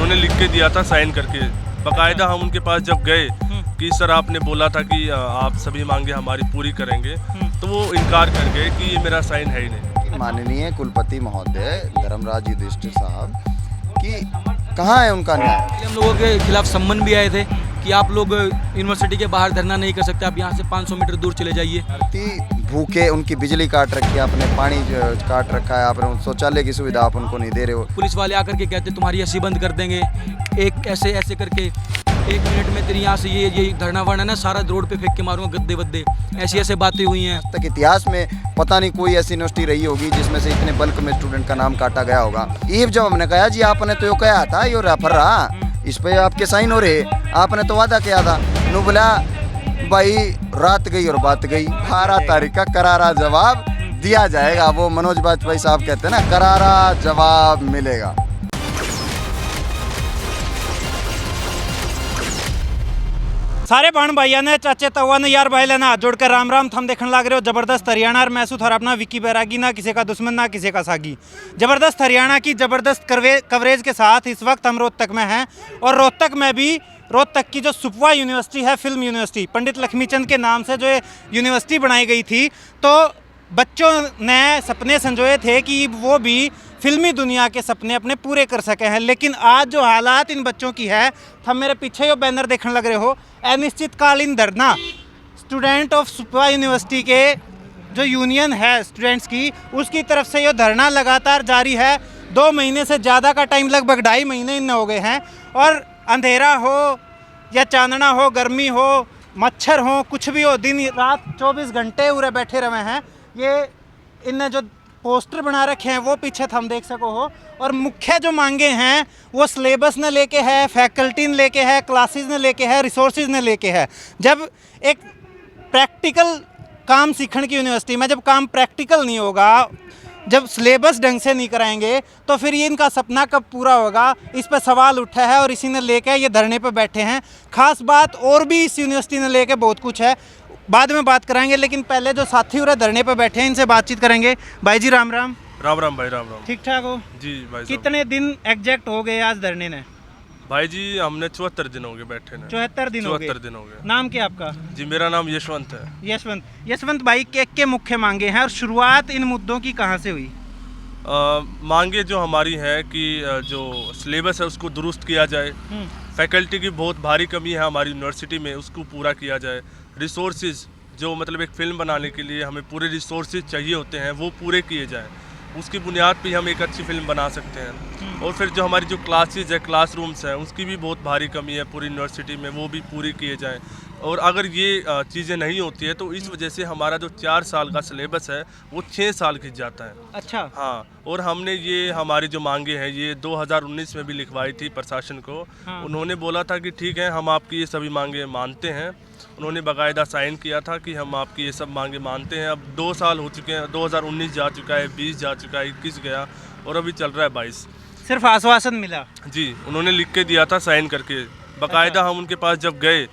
उन्होंने लिख के दिया था साइन करके। बाकायदा हम उनके पास जब गए कि सर आपने बोला था कि आप सभी मांगे हमारी पूरी करेंगे, तो वो इनकार कर गए कि ये मेरा साइन है ही नहीं। माननीय कुलपति महोदय धर्मराज युधिष्ठिर साहब कि कहाँ है उनका न्याय? हम लोगों के खिलाफ सम्मन भी आए थे कि आप लोग यूनिवर्सिटी के बाहर धरना नहीं कर सकते, आप यहाँ से 500 मीटर दूर चले जाइए। भूखे, उनकी बिजली काट रखी है आपने, पानी काट रखा है आपने, शौचालय की सुविधा आप उनको नहीं दे रहे हो। पुलिस वाले आकर के कहते तुम्हारी ऐसी बंद कर देंगे, एक ऐसे ऐसे करके 1 मिनट में तेरी यहाँ से ये धरना वरना ना सारा रोड पे फेंक के मारूंगा गद्दे वद्दे, ऐसी ऐसे बातें हुई हैं। तक इतिहास में पता नहीं कोई ऐसी यूनिवर्सिटी रही होगी जिसमें से इतने बल्क में स्टूडेंट का नाम काटा गया होगा। ये जब हमने कहा जी आपने तो यो कहा था यो रेफर रहा, इस पे आपके साइन हो रहे, आपने तो वादा किया था। नु बोला भाई रात गई और बात गई, 12 तारीख का करारा जवाब दिया जाएगा। वो मनोज वाजपेयी साहब कहते हैं ना, करारा जवाब मिलेगा। सारे बहन भाइयों ने चाचे तवा ने यार भाई लेना हाथ जोड़कर राम राम थम देखने लग रहे हो जबरदस्त हरियाणा और महसूस और अपना विक्की बैरागी, ना किसी का दुश्मन ना किसी का सागी। जबरदस्त हरियाणा की जबरदस्त कवरेज के साथ इस वक्त हम रोहतक में हैं और रोहतक में भी रोहतक की जो सुपवा यूनिवर्सिटी है, फिल्म यूनिवर्सिटी, पंडित लक्ष्मीचंद के नाम से जो यूनिवर्सिटी बनाई गई थी, तो बच्चों ने सपने संजोए थे कि वो भी फिल्मी दुनिया के सपने अपने पूरे कर सके हैं। लेकिन आज जो हालात इन बच्चों की है, हम मेरे पीछे जो बैनर देखने लग रहे हो, अनिश्चितकालीन धरना, स्टूडेंट ऑफ सुपवा यूनिवर्सिटी के जो यूनियन है स्टूडेंट्स की, उसकी तरफ से ये धरना लगातार जारी है। 2 महीने से ज़्यादा का टाइम, लगभग 2.5 महीने इन हो गए हैं। और अंधेरा हो या चांदना हो, गर्मी हो, मच्छर हो, कुछ भी हो, दिन रात 24 घंटे उरे बैठे रहे हैं। ये इनने जो पोस्टर बना रखे हैं वो पीछे हम देख सको हो। और मुख्य जो मांगे हैं वो सिलेबस ने लेके है, फैकल्टी ने लेके है, क्लासेस ने लेके है, रिसोर्सेज ने लेके है। जब एक प्रैक्टिकल काम सीखने की यूनिवर्सिटी में जब काम प्रैक्टिकल नहीं होगा, जब सिलेबस ढंग से नहीं कराएंगे, तो फिर ये इनका सपना कब पूरा होगा, इस पर सवाल उठा है और इसी ने लेके ये धरने पर बैठे हैं। खास बात और भी इस यूनिवर्सिटी ने लेके बहुत कुछ है, बाद में बात कराएंगे। लेकिन पहले जो साथी उरे धरने पर बैठे हैं इनसे बातचीत करेंगे। भाई जी राम राम। राम राम भाई, राम राम। ठीक ठाक हो जी भाई साहब। कितने दिन एग्जैक्ट हो गए आज धरने ने? भाई जी हमने 74 दिन हो गए बैठे ने। 74 दिन हो गए। 74 दिन हो गए। नाम क्या आपका? जी मेरा नाम यशवंत है। यशवंत भाई, के मुख्य मांगे हैं और शुरुआत इन मुद्दों की कहाँ से हुई? मांगे जो हमारी है कि जो सिलेबस है उसको दुरुस्त किया जाए, फैकल्टी की बहुत भारी कमी है हमारी यूनिवर्सिटी में, उसको पूरा किया जाए। रिसोर्सेज जो मतलब एक फ़िल्म बनाने के लिए हमें पूरे रिसोर्सेज चाहिए होते हैं वो पूरे किए जाएं, उसकी बुनियाद पे हम एक अच्छी फ़िल्म बना सकते हैं। और फिर जो हमारी जो क्लासेज है, क्लासरूम्स हैं, उसकी भी बहुत भारी कमी है पूरी यूनिवर्सिटी में, वो भी पूरी किए जाएं। और अगर ये चीज़ें नहीं होती है तो इस वजह से हमारा जो 4 साल का सिलेबस है वो 6 साल खिंच जाता है। अच्छा। हाँ, और हमने ये हमारी जो मांगे हैं ये 2019 में भी लिखवाई थी प्रशासन को। हाँ। उन्होंने बोला था कि ठीक है हम आपकी ये सभी मांगे मानते हैं। उन्होंने बाकायदा साइन किया था कि हम आपकी ये सब मांगे मानते हैं। अब 2 साल हो चुके हैं, 2019 जा चुका है, 20 जा चुका है, 21 गया और अभी चल रहा है 22। सिर्फ आश्वासन मिला? जी, उन्होंने लिख के दिया था साइन करके। बाकायदा हम उनके पास जब गए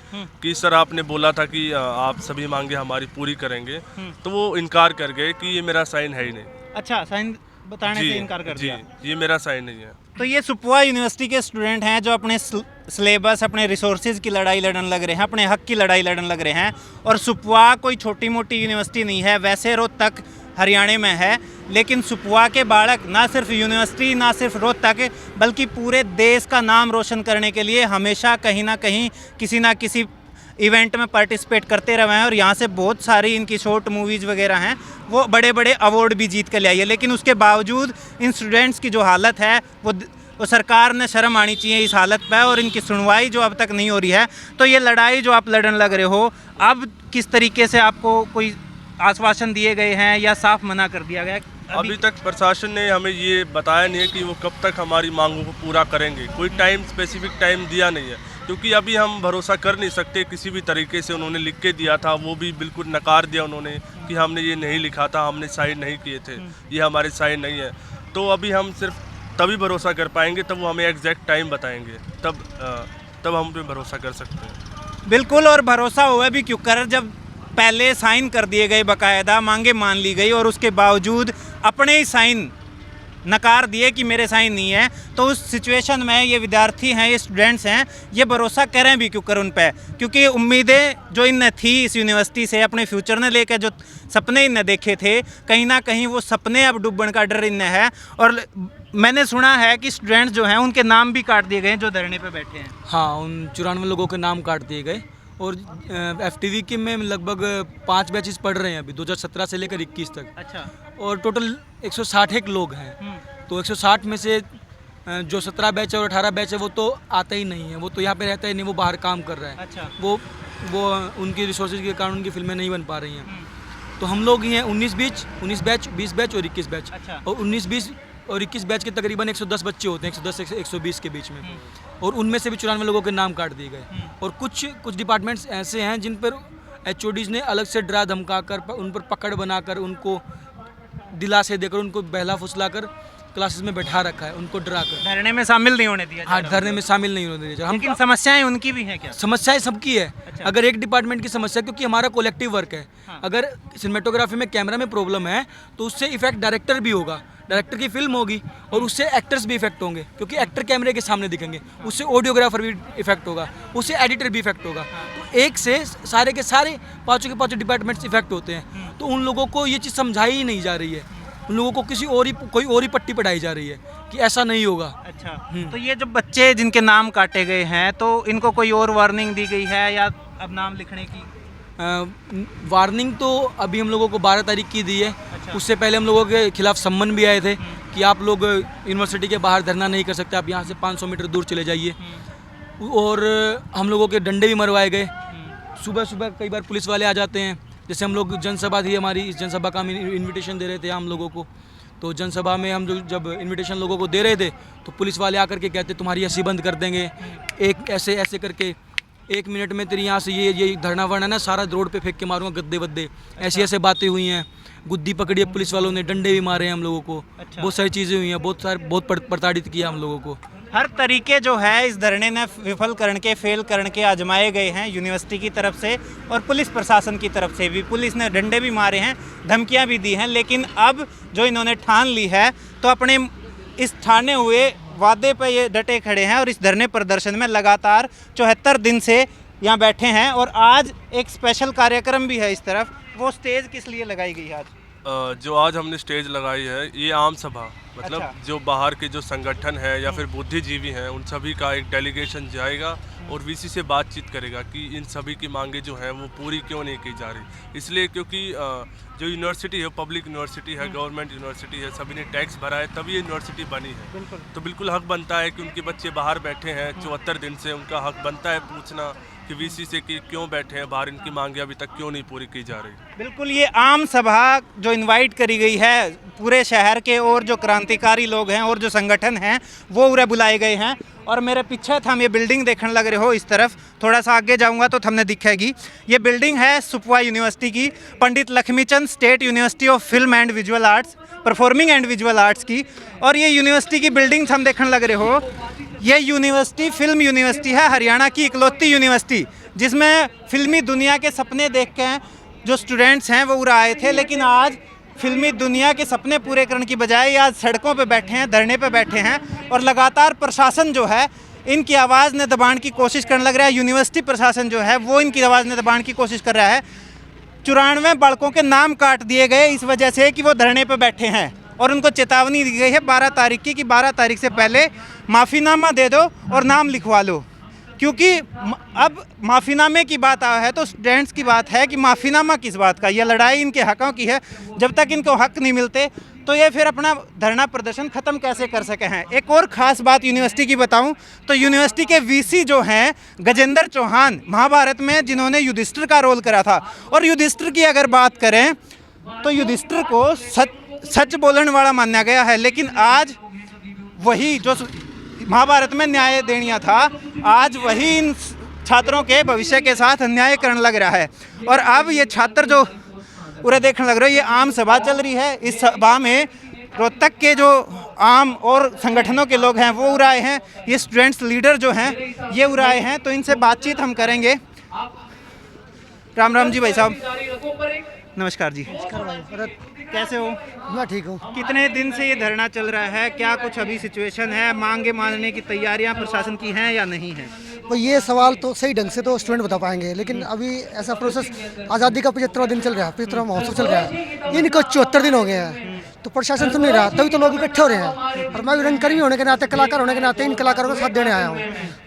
कि सर आपने बोला था कि आप सभी मांगे हमारी पूरी करेंगे, तो वो इनकार कर गए कि ये मेरा साइन है ही नहीं। अच्छा, साइन बताने से इनकार कर दिया? जी, ये मेरा साइन नहीं है। तो ये सुपवा यूनिवर्सिटी के स्टूडेंट हैं जो अपने सिलेबस, अपने रिसोर्सेज की लड़ाई लड़ने लग रहे हैं, अपने हक की लड़ाई लड़ने लग रहे हैं। और सुपवा कोई छोटी मोटी यूनिवर्सिटी नहीं है, वैसे रोहतक हरियाणा में है, लेकिन सुपवा के बालक ना सिर्फ यूनिवर्सिटी, ना सिर्फ रोहतक, बल्कि पूरे देश का नाम रोशन करने के लिए हमेशा कहीं ना कहीं किसी ना किसी इवेंट में पार्टिसिपेट करते रहे हैं। और यहाँ से बहुत सारी इनकी शॉर्ट मूवीज़ वगैरह हैं, वो बड़े बड़े अवार्ड भी जीत कर ले आई है। लेकिन उसके बावजूद इन स्टूडेंट्स की जो हालत है वो सरकार ने शर्म आनी चाहिए इस हालत पर, और इनकी सुनवाई जो अब तक नहीं हो रही है। तो ये लड़ाई जो आप लड़ने लग रहे हो, अब किस तरीके से आपको कोई आश्वासन दिए गए हैं या साफ मना कर दिया गया? अभी तक प्रशासन ने हमें ये बताया नहीं है कि वो कब तक हमारी मांगों को पूरा करेंगे। कोई टाइम, स्पेसिफिक टाइम दिया नहीं है, क्योंकि अभी हम भरोसा कर नहीं सकते किसी भी तरीके से। उन्होंने लिख के दिया था, वो भी बिल्कुल नकार दिया उन्होंने कि हमने ये नहीं लिखा था, हमने साइन नहीं किए थे, ये हमारे साइन नहीं है। तो अभी हम सिर्फ तभी भरोसा कर पाएंगे तब वो हमें एग्जैक्ट टाइम बताएंगे, तब हम पे भरोसा कर सकते हैं। बिल्कुल, और भरोसा हुआ भी क्यों कर, जब पहले साइन कर दिए गए, बाकायदा मांगे मान ली गई, और उसके बावजूद अपने ही साइन नकार दिए कि मेरे साइन नहीं है, तो उस सिचुएशन में ये विद्यार्थी हैं, ये स्टूडेंट्स हैं, ये भरोसा करें भी क्यों कर उन पे, क्योंकि उम्मीदें जो इनने थी इस यूनिवर्सिटी से अपने फ्यूचर ने लेकर, जो सपने इनने देखे थे, कहीं ना कहीं वो सपने अब डूबने का डर इनने है। और मैंने सुना है कि स्टूडेंट्स जो हैं उनके नाम भी काट दिए गए हैं जो धरने पे बैठे हैं। हाँ, उन 94 लोगों के नाम काट दिए गए। और FTV के में लगभग 5 बैचेस पढ़ रहे हैं अभी 2017 से लेकर 21 तक। अच्छा। और टोटल 161 लोग हैं। तो 160 में से जो 17 बैच है और 18 बैच है वो तो आता ही नहीं है, वो तो यहाँ पे रहता ही नहीं, वो बाहर काम कर रहा है। अच्छा। वो उनकी रिसोर्सेज के कारण उनकी फिल्में नहीं बन पा रही हैं। तो हम लोग ही हैं 19 बैच 20 बैच और 21 बैच। अच्छा। और 19 20 और 21 बैच के तकरीबन 110 बच्चे होते हैं, 110 120 के बीच में। और उनमें से भी 94 लोगों के नाम काट दिए गए। और कुछ डिपार्टमेंट्स ऐसे हैं जिन पर HODs ने अलग से डरा धमका कर, उन पर पकड़ बनाकर, उनको दिलासे देकर, उनको बहला फुसला कर क्लासेस में बैठा रखा है, उनको डरा कर। धरने में शामिल नहीं होने दिया। हाँ, धरने में शामिल नहीं होने दिया। लेकिन समस्याएं उनकी भी हैं क्या? समस्याएं सबकी है। अच्छा। अगर एक डिपार्टमेंट की समस्या, क्योंकि हमारा कोलेक्टिव वर्क है। हाँ। अगर सिनेमेटोग्राफी में कैमरा में प्रॉब्लम है तो उससे इफेक्ट डायरेक्टर भी होगा, डायरेक्टर की फिल्म होगी, और उससे एक्टर्स भी इफेक्ट होंगे क्योंकि एक्टर कैमरे के सामने दिखेंगे। उससे ऑडियोग्राफर भी इफेक्ट होगा, उससे एडिटर भी इफेक्ट होगा। तो एक से सारे के सारे पाँचों के पाँचों डिपार्टमेंट्स इफेक्ट होते हैं। तो उन लोगों को ये चीज़ समझाई ही नहीं जा रही है, उन लोगों को कोई और ही पट्टी पढ़ाई जा रही है कि ऐसा नहीं होगा। अच्छा। तो ये जो बच्चे जिनके नाम काटे गए हैं, तो इनको कोई और वार्निंग दी गई है या अब नाम लिखने की? वार्निंग तो अभी हम लोगों को 12 तारीख की दी है। अच्छा। उससे पहले हम लोगों के खिलाफ सम्मन भी आए थे कि आप लोग यूनिवर्सिटी के बाहर धरना नहीं कर सकते, आप यहाँ से 500 मीटर दूर चले जाइए। और हम लोगों के डंडे भी मरवाए गए। सुबह सुबह कई बार पुलिस वाले आ जाते हैं, जैसे हम लोग जनसभा थी हमारी, इस जनसभा का हम इन्विटेशन दे रहे थे हम लोगों को। तो जनसभा में हम जब इन्विटेशन लोगों को दे रहे थे तो पुलिस वाले आकर के कहते तुम्हारी हंसी बंद कर देंगे, एक ऐसे करके 1 मिनट में तेरी यहाँ से ये धरना वरना ना सारा रोड पे फेंक के मारूंगा, गद्दे वद्दे, ऐसी बातें हुई हैं। गुद्दी पकड़ी है पुलिस वालों ने, डंडे भी मारे हैं हम लोगों को। अच्छा। बहुत सारी चीज़ें हुई हैं, बहुत प्रताड़ित किया हम लोगों को। हर तरीके जो है इस धरने ने विफल करके, फेल करके आजमाए गए हैं यूनिवर्सिटी की तरफ से और पुलिस प्रशासन की तरफ से भी। पुलिस ने डंडे भी मारे हैं, धमकियां भी दी हैं, लेकिन अब जो इन्होंने ठान ली है तो अपने इस ठाने हुए वादे पर ये डटे खड़े हैं और इस धरने प्रदर्शन में लगातार 74 दिन से यहाँ बैठे हैं। और आज एक स्पेशल कार्यक्रम भी है इस तरफ। वो स्टेज किस लिए लगाई गई है आज? जो आज हमने स्टेज लगाई है ये आम सभा, मतलब अच्छा। जो बाहर के जो संगठन है या फिर बुद्धिजीवी हैं उन सभी का एक डेलीगेशन जाएगा और VC से बातचीत करेगा कि इन सभी की मांगे जो हैं वो पूरी क्यों नहीं की जा रही। इसलिए क्योंकि जो यूनिवर्सिटी है पब्लिक यूनिवर्सिटी है, गवर्नमेंट यूनिवर्सिटी है, सभी ने टैक्स भरा है तभी ये यूनिवर्सिटी बनी है। तो बिल्कुल हक बनता है कि उनके बच्चे बाहर बैठे हैं 74 दिन से, उनका हक बनता है पूछना कि VC से कि क्यों बैठे हैं बाहर, इनकी मांगे अभी तक क्यों नहीं पूरी की जा रही। बिल्कुल, ये आम सभा जो इनवाइट करी गई है पूरे शहर के और जो क्रांतिकारी लोग हैं और जो संगठन हैं वो उरे बुलाए गए हैं। और मेरे पीछे हम ये बिल्डिंग देखने लग रहे हो, इस तरफ थोड़ा सा आगे जाऊंगा तो हमने दिखेगी। ये बिल्डिंग है सुपवा यूनिवर्सिटी की, Pandit Lakhmichand state university of film and visual arts, performing and visual arts की। और ये यूनिवर्सिटी की बिल्डिंग हम देखने लग रहे हो, ये यूनिवर्सिटी फिल्म यूनिवर्सिटी है, हरियाणा की इकलौती यूनिवर्सिटी जिसमें फिल्मी दुनिया के सपने देख के जो स्टूडेंट्स हैं वो उड़ा आए थे। लेकिन आज फिल्मी दुनिया के सपने पूरे करने की बजाय आज सड़कों पे बैठे हैं, धरने पे बैठे हैं और लगातार प्रशासन जो है इनकी आवाज़ ने दबाने की कोशिश करने लग रहा है। यूनिवर्सिटी प्रशासन जो है वो इनकी आवाज़ ने दबाने की कोशिश कर रहा है। 94 बालकों के नाम काट दिए गए इस वजह से कि वो धरने पे बैठे हैं और उनको चेतावनी दी गई है 12 तारीख की कि 12 तारीख से पहले माफ़ीनामा दे दो और नाम लिखवा लो। क्योंकि अब माफ़ीनामे की बात आया है तो स्टूडेंट्स की बात है कि माफ़ीनामा किस बात का, यह लड़ाई इनके हकों की है। जब तक इनको हक नहीं मिलते तो ये फिर अपना धरना प्रदर्शन ख़त्म कैसे कर सके हैं। एक और ख़ास बात यूनिवर्सिटी की बताऊं तो यूनिवर्सिटी के VC जो हैं गजेंद्र चौहान, महाभारत में जिन्होंने युधिष्ठिर का रोल करा था, और युधिष्ठिर की अगर बात करें तो युधिष्ठिर को सच बोलने वाला माना गया है। लेकिन आज वही जो महाभारत में न्याय देनिया था, आज वही इन छात्रों के भविष्य के साथ अन्याय करने लग रहा है। और अब ये छात्र जो उरे देखने लग रहे हो, ये आम सभा चल रही है। इस सभा में रोहतक के जो आम और संगठनों के लोग हैं वो उराए हैं, ये स्टूडेंट्स लीडर जो हैं ये उराए हैं। तो इनसे बातचीत हम करेंगे। राम राम जी भाई साहब। नमस्कार जी, कैसे हो? मैं ठीक हूँ। कितने दिन से ये धरना चल रहा है, क्या कुछ अभी सिचुएशन है, मांगे मानने की तैयारियां प्रशासन की हैं या नहीं है? तो ये सवाल तो सही ढंग से तो स्टूडेंट बता पाएंगे, लेकिन अभी ऐसा प्रोसेस आज़ादी का 75वां दिन चल रहा है, 75वां महोत्सव चल रहा है, इनको 74 दिन हो गए हैं, तो प्रशासन सुन नहीं रहा, तभी तो लोग इकट्ठे हो रहे हैं। और मैं भी रंगकर्मी होने के नाते, कलाकार होने के नाते इन कलाकारों को साथ देने आया हूँ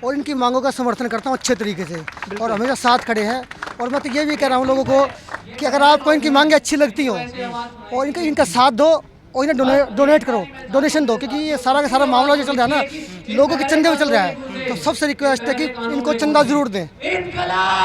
और इनकी मांगों का समर्थन करता हूँ अच्छे तरीके से और हमेशा साथ खड़े हैं। और मैं तो ये भी कह रहा हूँ लोगों को कि अगर आपको इनकी मांगें अच्छी लगती हो और इनका साथ दो और इन्हें डोनेट करो, डोनेशन दो, क्योंकि ये सारा का सारा मामला जो चल रहा है ना, लोगों के चंदे में चल रहा है, तो सबसे रिक्वेस्ट है कि इनको चंदा जरूर दें।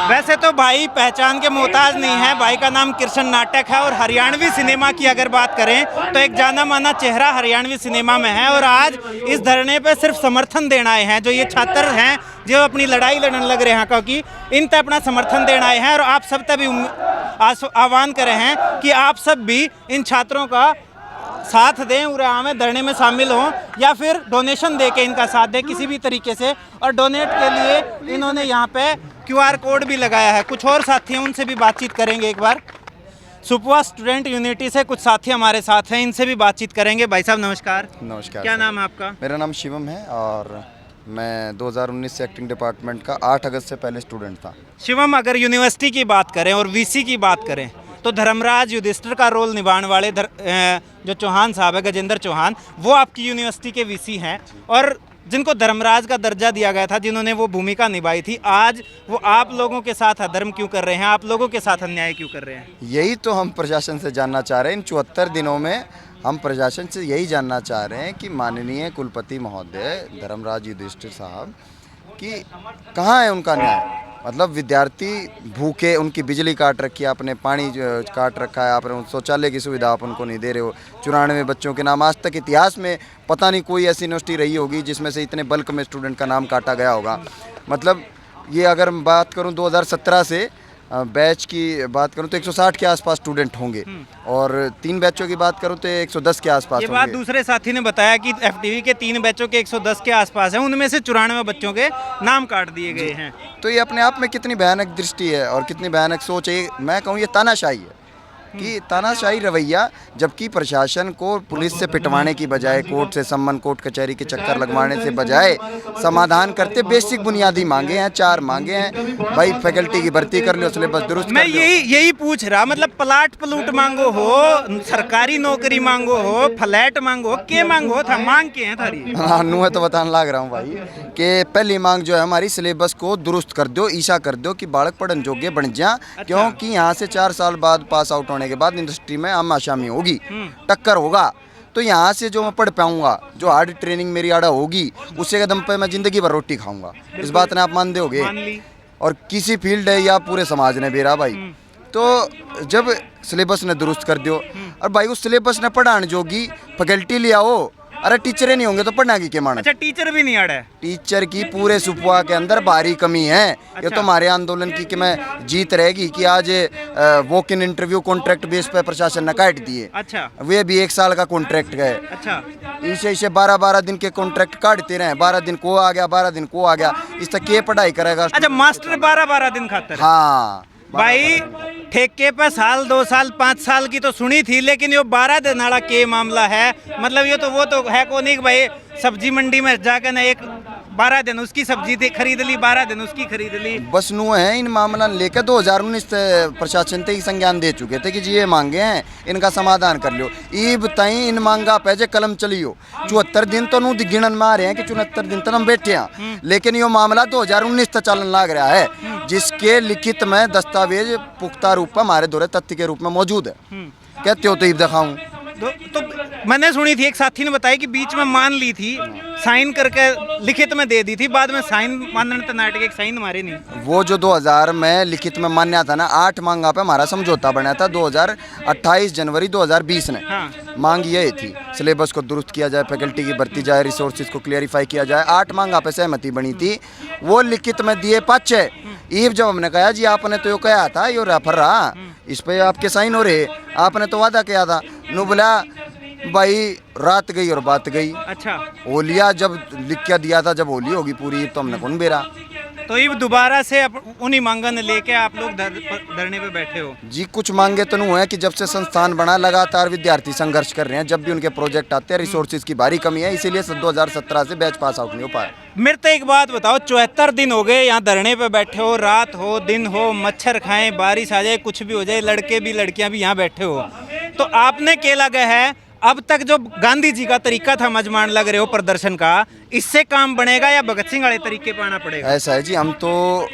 वैसे तो भाई पहचान के मोहताज नहीं है, भाई का नाम कृष्ण नाटक है और हरियाणवी सिनेमा की अगर बात करें तो एक जाना माना चेहरा हरियाणवी सिनेमा में है। और आज इस धरने पे सिर्फ समर्थन देना आए हैं, जो ये छात्र हैं जो अपनी लड़ाई लड़ने लग रहे हैं, क्योंकि इन तक अपना समर्थन देना आए हैं। और आप सब तभी आह्वान कर रहे हैं कि आप सब भी इन छात्रों का साथ दें, उराह में धरने में शामिल हों या फिर डोनेशन दे के इनका साथ दें किसी भी तरीके से। और डोनेट के लिए इन्होंने यहाँ पे QR कोड भी लगाया है। कुछ और साथी हैं, उनसे भी बातचीत करेंगे एक बार। सुपवा स्टूडेंट यूनिटी से कुछ साथी हमारे साथ हैं, इनसे भी बातचीत करेंगे। भाई साहब नमस्कार। नमस्कार। क्या नाम है आपका? मेरा नाम शिवम है और मैं 2019 से एक्टिंग डिपार्टमेंट का 8 अगस्त से पहले स्टूडेंट था। शिवम, अगर यूनिवर्सिटी की बात करें और VC की बात करें तो धर्मराज युधिष्ठिर का रोल निभाने वाले जो चौहान साहब है, गजेंद्र चौहान, वो आपकी यूनिवर्सिटी के VC हैं और जिनको धर्मराज का दर्जा दिया गया था, जिन्होंने वो भूमिका निभाई थी, आज वो आप लोगों के साथ अधर्म क्यों कर रहे हैं, आप लोगों के साथ अन्याय क्यों कर रहे हैं? यही तो हम प्रशासन से जानना चाह रहे हैं। इन 74 दिनों में हम प्रशासन से यही जानना चाह रहे हैं कि माननीय कुलपति महोदय धर्मराज युधिष्ठिर साहब कि कहाँ है उनका न्याय। मतलब विद्यार्थी भूखे, उनकी बिजली काट रखी है आपने, पानी काट रखा है आपने, शौचालय की सुविधा आप उनको नहीं दे रहे हो। 94 बच्चों के नाम, आज तक इतिहास में पता नहीं कोई ऐसी यूनिवर्सिटी रही होगी जिसमें से इतने बल्क में स्टूडेंट का नाम काटा गया होगा। मतलब ये अगर बात करूं 2017 से बैच की बात करूं तो 160 के आसपास स्टूडेंट होंगे और 3 बैचों की बात करूं तो 110 के आसपास ये होंगे। बात दूसरे साथी ने बताया कि FTV के 3 बैचों के 110 के आसपास हैं, उनमें से 94 बच्चों के नाम काट दिए गए हैं। तो ये अपने आप में कितनी भयानक दृष्टि है और कितनी भयानक सोच है। मैं कहूँ ये तानाशाही है कि तानाशाही रवैया, जबकि प्रशासन को पुलिस से पिटवाने की बजाय, कोर्ट से सम्मन, कोर्ट कचहरी के चक्कर लगवाने से बजाय समाधान करते। बेसिक बुनियादी मांगे हैं, 4 मांगे हैं भाई, फैकल्टी की भर्ती कर लो, सिलेबस दुरुस्त मैं कर लो। यही पूछ रहा, मतलब प्लाट प्लूट मांगो हो, सरकारी नौकरी मांगो हो, फ्लैट मांगो हो, के मांगो हो, था मांग के हैं थारी? हाँ, नुह तो बताने लग रहा हूँ भाई कि पहली मांग जो है हमारी, सिलेबस को दुरुस्त कर दो, ईसा कर दो कि बालक पढ़न योग्य बन जा। क्योंकि यहाँ से 4 साल बाद पास आउट होने के बाद इंडस्ट्री में आम आशामी होगी, टक्कर होगा, तो यहाँ से जो मैं पढ़ पाऊंगा, जो हार्ड ट्रेनिंग मेरी आड़ा होगी, उससे कदम पे मैं जिंदगी भर रोटी खाऊंगा। इस बात ने आप मान दोगे? और किसी फील्ड है या पूरे समाज ने बेरा भाई, तो जब सिलेबस ने दुरुस्त कर दियो और भाई उस सिलेबस ने पढ़ाने जोगी फैकल्टी ले आओ, अरे टीचरें नहीं होंगे तो पढ़ना की क्या माना। अच्छा, टीचर भी नहीं अड़ा है? टीचर की पूरे सुपवा के अंदर भारी कमी है। ये तो हमारे आंदोलन की कि मैं जीत रहेगी कि आज walk in interview contract base पे प्रशासन ने काट दिए। अच्छा, वे भी 1 साल का कॉन्ट्रैक्ट गए। अच्छा, इसे 12-12 दिन के कॉन्ट्रैक्ट काटते रहे, 12 दिन को आ गया, 12 दिन को आ गया, इस तक के पढ़ाई करेगा। अच्छा, मास्टर 12-12 दिन खातर? हाँ भाई, ठेके पे साल 2 साल 5 साल की तो सुनी थी, लेकिन ये 12 दिन वाला के मामला है। मतलब ये तो वो तो है को नहीं कि भाई सब्जी मंडी में जाकर ना एक 12 दिन उसकी सब्जी खरीद ली, 12 दिन उसकी खरीद ली। बस नु है इन मामला लेकर 2019 प्रशासन ते ही संज्ञान दे चुके थे कि जी ये मांगे हैं, इनका समाधान कर लो। ये बताई इन मांगा पे जे कलम चलियो 74 दिन तो नू गिणन में आ रहे हैं कि 74 दिन तक हम बैठे हैं, लेकिन ये मामला 2019 तक चलन लग रहा है, जिसके लिखित में दस्तावेज पुख्ता रूप में हमारे दौरे तथ्य के रूप में मौजूद है। कहते हो तो ये दिखाऊं? तो मैंने सुनी थी, एक साथी ने बताया कि बीच में मान ली थी, साइन करके लिखित में दे दी थी, बाद में साइन मानने तो नाटक एक साइन मारे नहीं। वो जो 2000 में लिखित में मान्या था ना, 8 मांगा पे हमारा समझौता बना था 28 जनवरी 2020 ने। हाँ। मांग ये थी, सिलेबस को दुरुस्त किया जाए, फैकल्टी की भर्ती जाए, रिसोर्सेज को क्लियरिफाई किया जाए। 8 मांगा पे सहमति बनी थी, वो लिखित में दिए 5 है। ईव जब हमने कहा जी आपने तो यो कहा था, यो रेफर रहा, इस पे आपके साइन हो रहे, आपने तो वादा किया था। नु बोला भाई रात गई और बात गई। अच्छा, होलिया जब लिख के दिया था, जब होली होगी पूरी तो हमने कौन बेरा। तो ये दोबारा से उन्हीं मांगन लेके आप लोग धरने पे बैठे हो? जी कुछ मांगे तो नहीं है कि जब से संस्थान बना लगातार विद्यार्थी संघर्ष कर रहे हैं। जब भी उनके प्रोजेक्ट आते हैं रिसोर्सेज की भारी कमी है, इसीलिए 2017 से बैच पास आउट नहीं हो पाया। मेरे तो एक बात बताओ, 74 दिन हो गए यहाँ धरने पे बैठे हो, रात हो दिन हो, मच्छर खाएं, बारिश आ जाए, कुछ भी हो जाए, लड़के भी लड़कियां भी यहाँ बैठे हो, तो आपने क्या लगा है अब तक जो गांधी जी का तरीका था मजमान लग रहे हो प्रदर्शन का, इससे काम बनेगा या भगत सिंह वाले तरीके पे आना पड़ेगा? ऐसा है जी, हम तो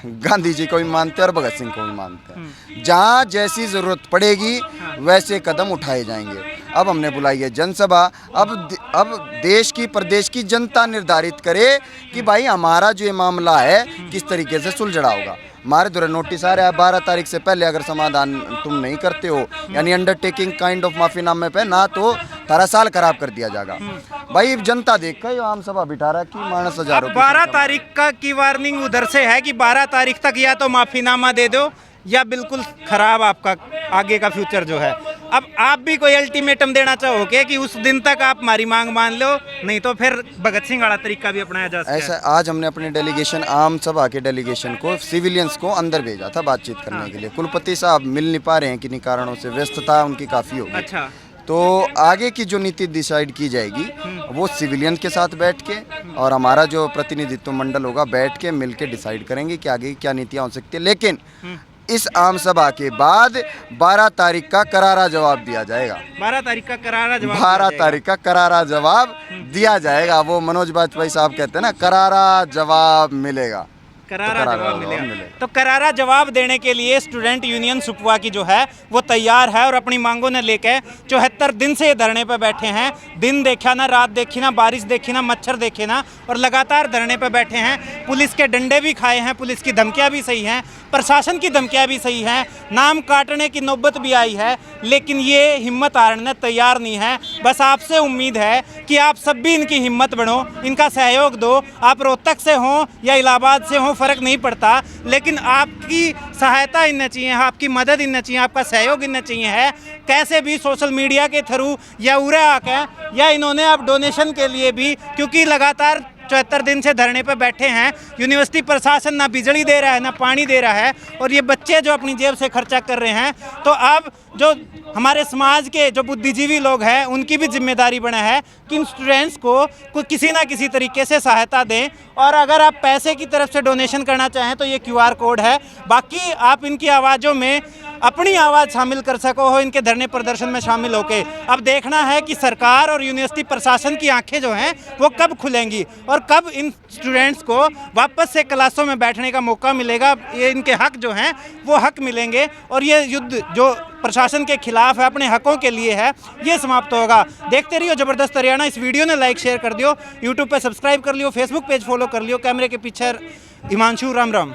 गांधी जी को भी मानते हैं और भगत सिंह को भी मानते हैं। जहाँ जैसी ज़रूरत पड़ेगी वैसे कदम उठाए जाएंगे। अब हमने बुलाई है जनसभा, अब देश की प्रदेश की जनता निर्धारित करे कि भाई हमारा जो ये मामला है किस तरीके से सुलझा होगा। हमारे द्वारा नोटिस आ रहा है 12 तारीख से पहले अगर समाधान तुम नहीं करते हो, यानी अंडरटेकिंग काइंड ऑफ माफीनामे पे ना, तो 18 साल खराब कर दिया जाएगा। भाई जनता देख कर आम सभा बिठा रहा कि मानस हजारों। 12 तारीख का की वार्निंग उधर से है कि 12 तारीख तक या तो माफीनामा दे दो या बिल्कुल खराब आपका आगे का फ्यूचर जो है। अब आप भी कोई अल्टीमेटम देना चाहोगे कि उस दिन तक आप हमारी मांग मान लो, नहीं तो फिर भगत सिंह वाला तरीका भी अपनाया जा सकता है? ऐसा आज हमने अपने डेलीगेशन आम सभा के डेलीगेशन को सिविलियंस को अंदर भेजा था बातचीत करने के लिए। कुलपति साहब मिल नहीं पा रहे हैं किन्हीं कारणों से, व्यस्तता उनकी काफ़ी होगी। अच्छा, तो आगे की जो नीति डिसाइड की जाएगी वो सिविलियन के साथ बैठ के और हमारा जो प्रतिनिधित्व मंडल होगा बैठ के मिल के डिसाइड करेंगे कि आगे क्या नीतियाँ हो सकती है। लेकिन इस आम सभा के बाद 12 तारीख का करारा जवाब दिया जाएगा। 12 तारीख का करारा जवाब 12 तारीख का करारा जवाब दिया जाएगा। वो मनोज वाजपेयी साहब कहते हैं ना, करारा जवाब मिलेगा। करारा जवाब मिलेगा। तो करारा जवाब देने के लिए स्टूडेंट यूनियन सुकवा की जो है वो तैयार है और अपनी मांगों ने लेकर 74 दिन से धरने पे बैठे हैं। दिन देखा ना, रात देखी ना, बारिश देखी ना, मच्छर देखे ना, और लगातार धरने पे बैठे हैं। पुलिस के डंडे भी खाए हैं, पुलिस की धमकियां भी सही हैं, प्रशासन की धमकियां भी सही हैं, नाम काटने की नौबत भी आई है, लेकिन ये हिम्मत हारने तैयार नहीं है। बस आपसे उम्मीद है कि आप सब भी इनकी हिम्मत बढ़ो, इनका सहयोग दो। आप रोहतक से हों या इलाहाबाद से हों फ़र्क नहीं पड़ता, लेकिन आपकी सहायता इनने चाहिए, आपकी मदद इनने चाहिए, आपका सहयोग इनने चाहिए है। कैसे भी सोशल मीडिया के थ्रू या उरे आकर या इन्होंने अब डोनेशन के लिए भी, क्योंकि लगातार 74 दिन से धरने पर बैठे हैं, यूनिवर्सिटी प्रशासन ना बिजली दे रहा है ना पानी दे रहा है, और ये बच्चे जो अपनी जेब से खर्चा कर रहे हैं, तो अब जो हमारे समाज के जो बुद्धिजीवी लोग हैं उनकी भी जिम्मेदारी बना है कि इन स्टूडेंट्स को किसी ना किसी तरीके से सहायता दें। और अगर आप पैसे की तरफ से डोनेशन करना चाहें तो ये QR कोड है। बाकी आप इनकी आवाज़ों में अपनी आवाज़ शामिल कर सको हो, इनके धरने प्रदर्शन में शामिल होके। अब देखना है कि सरकार और यूनिवर्सिटी प्रशासन की आंखें जो हैं वो कब खुलेंगी और कब इन स्टूडेंट्स को वापस से क्लासों में बैठने का मौका मिलेगा। ये इनके हक जो हैं वो हक मिलेंगे और ये युद्ध जो प्रशासन के खिलाफ है, अपने हकों के लिए है, ये समाप्त होगा। देखते रहिए ज़बरदस्त हरियाणा। इस वीडियो ने लाइक शेयर कर दियो, यूट्यूब पे सब्सक्राइब कर लियो, फेसबुक पेज फॉलो कर लियो। कैमरे के पीछे हिमांशु, राम राम।